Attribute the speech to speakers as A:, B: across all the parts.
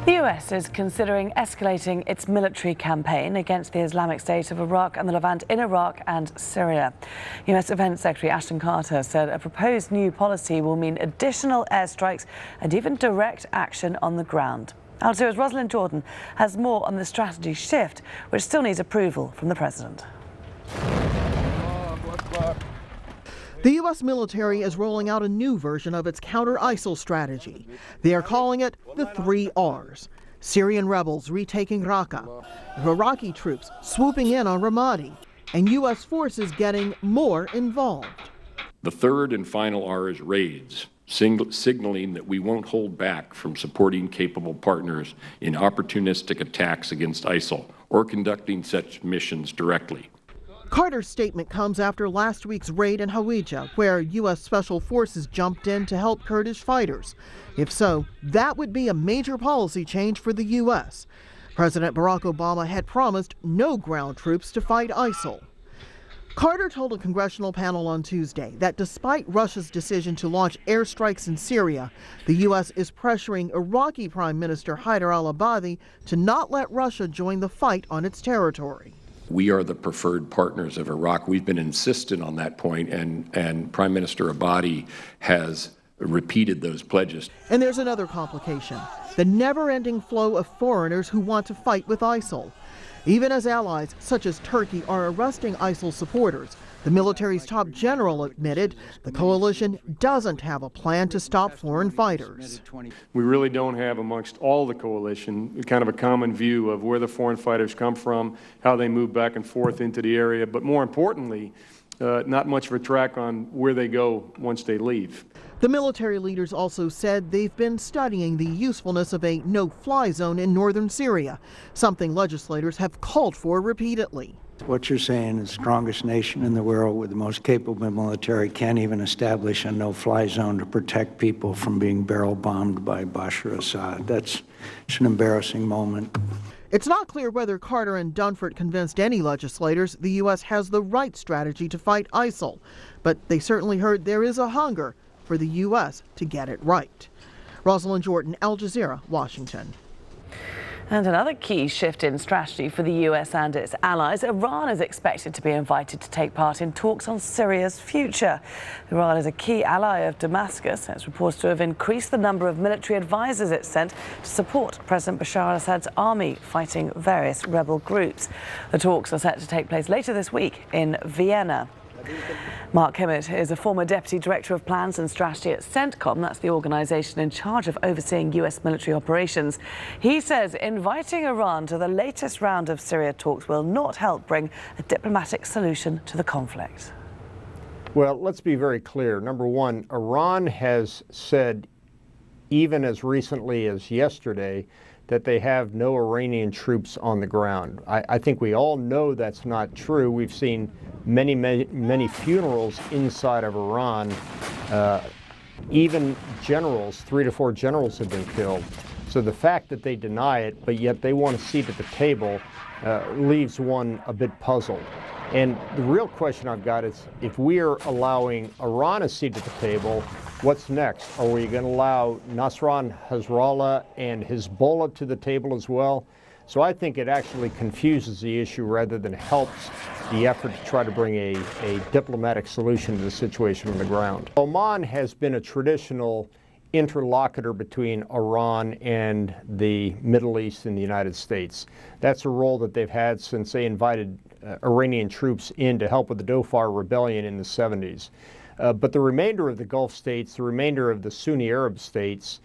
A: The US is considering escalating its military campaign against the Islamic State of Iraq and the Levant in Iraq and Syria. US Defense Secretary Ashton Carter said a proposed new policy will mean additional airstrikes and even direct action on the ground. Al Jazeera's Rosalind Jordan has more on the strategy shift, which still needs approval from the president.
B: The U.S. military is rolling out a new version of its counter-ISIL strategy. They are calling it the 3 Rs. Syrian rebels retaking Raqqa, Iraqi troops swooping in on Ramadi, and U.S. forces getting more involved.
C: The third and final R is raids, signaling that we won't hold back from supporting capable partners in opportunistic attacks against ISIL or conducting such missions directly.
B: Carter's statement comes after last week's raid in Hawija, where U.S. Special Forces jumped in to help Kurdish fighters. If so, that would be a major policy change for the U.S. President Barack Obama had promised no ground troops to fight ISIL. Carter told a congressional panel on Tuesday that despite Russia's decision to launch airstrikes in Syria, the U.S. is pressuring Iraqi Prime Minister Haider al-Abadi to not let Russia join the fight on its territory.
C: We are the preferred partners of Iraq. We've been insistent on that point, and Prime Minister Abadi has repeated those pledges.
B: And there's another complication, the never-ending flow of foreigners who want to fight with ISIL. Even as allies such as Turkey are arresting ISIL supporters, the military's top general admitted the coalition doesn't have a plan to stop foreign fighters.
D: We really don't have amongst all the coalition kind of a common view of where the foreign fighters come from, how they move back and forth into the area, but more importantly, not much of a track on where they go once they leave.
B: The military leaders also said they've been studying the usefulness of a no-fly zone in northern Syria, something legislators have called for repeatedly.
E: What you're saying is the strongest nation in the world with the most capable military can't even establish a no-fly zone to protect people from being barrel bombed by Bashar Assad. It's an embarrassing moment.
B: It's not clear whether Carter and Dunford convinced any legislators the U.S. has the right strategy to fight ISIL, but they certainly heard there is a hunger for the U.S. to get it right. Rosalind Jordan, Al Jazeera, Washington.
A: And another key shift in strategy for the US and its allies. Iran is expected to be invited to take part in talks on Syria's future. Iran is a key ally of Damascus. It's reported to have increased the number of military advisors it sent to support President Bashar al-Assad's army fighting various rebel groups. The talks are set to take place later this week in Vienna. Mark Kimmett is a former Deputy Director of Plans and Strategy at CENTCOM. That's the organisation in charge of overseeing US military operations. He says inviting Iran to the latest round of Syria talks will not help bring a diplomatic solution to the conflict.
F: Well, let's be very clear. Number one, Iran has said, even as recently as yesterday, that they have no Iranian troops on the ground. I think we all know that's not true. We've seen many funerals inside of Iran. Even generals, 3 to 4 generals have been killed. So the fact that they deny it, but yet they want a seat at the table, leaves one a bit puzzled. And the real question I've got is, if we're allowing Iran a seat at the table, what's next? Are we going to allow Nasrallah, Hezbollah, and Hezbollah to the table as well? So I think it actually confuses the issue rather than helps the effort to try to bring a diplomatic solution to the situation on the ground. Oman has been a traditional interlocutor between Iran and the Middle East and the United States. That's a role that they've had since they invited Iranian troops in to help with the Dhofar rebellion in the 70s. But the remainder of the Gulf states, the remainder of the Sunni Arab states,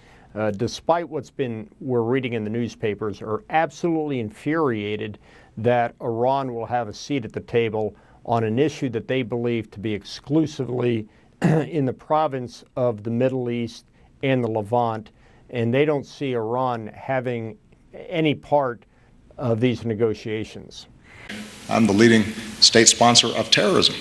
F: despite we're reading in the newspapers, are absolutely infuriated that Iran will have a seat at the table on an issue that they believe to be exclusively in the province of the Middle East and the Levant, and they don't see Iran having any part of these negotiations.
G: I'm the leading state sponsor of terrorism.